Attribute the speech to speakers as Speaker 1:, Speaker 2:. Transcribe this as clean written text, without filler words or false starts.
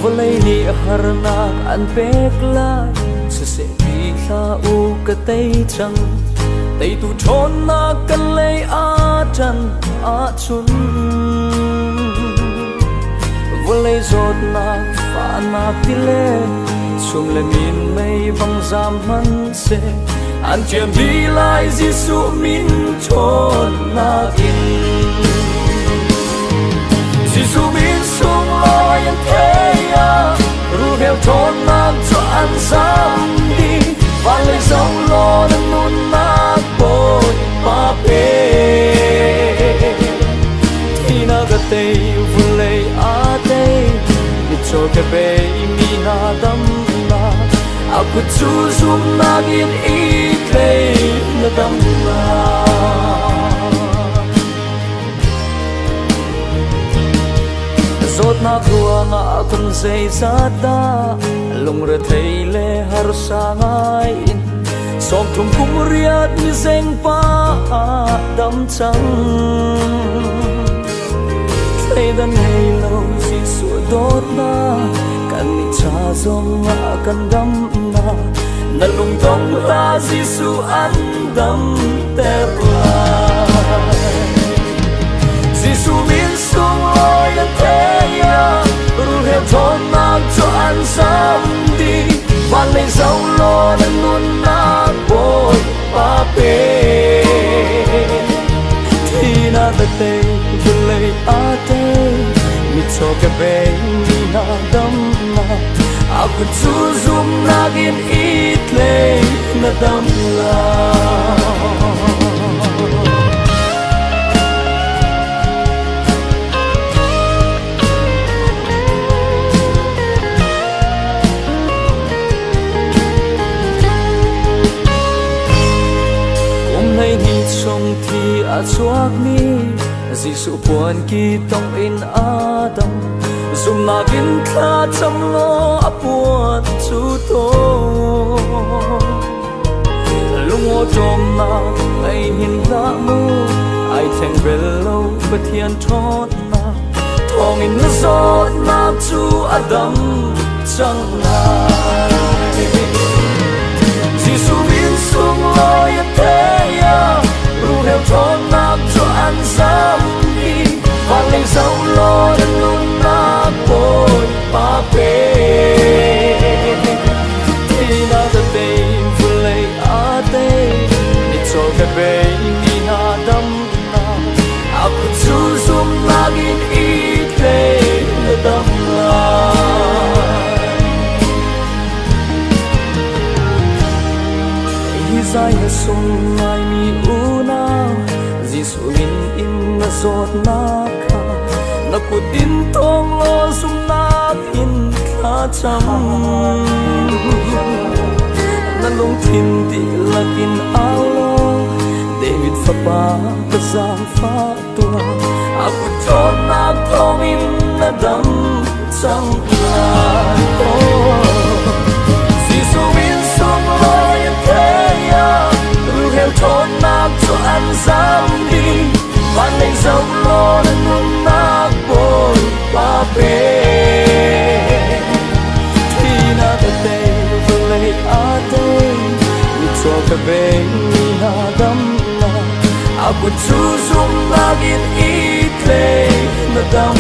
Speaker 1: volay ni harnak an pek lai sa se di tha u ka tay chang tay tu thon na kan lay a chan a chun volay zot na fa na tile sum le min mai vang zam man se an chem đi lai Giêsu min chon na in Giêsu min sung loi an thế ya ru heo thon na cho an zam đi và lời dấu lo đang nun na bồi pa pe thì na ga tei vulei a tei ni cho ke be mi na dam na aku chu zum na gin i klei na dam na zot na kruanga kun sei zata lung re thei le har sa ngai in som thum kum riat ni zeng pa dam chang thei dan hei lo si su dot na kan ni cha zong na kan dam na na lung dong ta Giêsu an dam ter la Giêsu min sung loi an thế ya ru heo thon na cho an sam đi và lấy dấu lo đang luôn na bồi pa pe thì na ta te vulei a te mi cho ke be mi na dam na aku chu zum na gin it le na dam la song thi a chuak ni Giêsu puan ki tong in adam zum na gin kha cham lo a puan chu to lungo tom na ai hin la mu ai theng bel lo pathian thot na thong in zot na chu adam chang na Giêsu min sung loi a te ya ru heo thon na cho an sam đi và lấy dấu lo đang luôn na bồi pa pe thì na ta te vulei a te ni cho ke be ni na dam na aku chu zum na gin i te na dam la Isaiah sung ngai mi una Giêsu min in na zot na kha na kutin thong lo sum na in kha cham na lung thin ti lakin alo David fa pa ka zam fa tua aku thon na thong in na dam chang la Giêsu min sung loi an thế ru heo thon na cho an sam đi và lấy dấu lo đang luôn na bồi pa pe thì na ta te vulei a te ni cho ke be mi na dam na aku chu zum na gin i klei na dam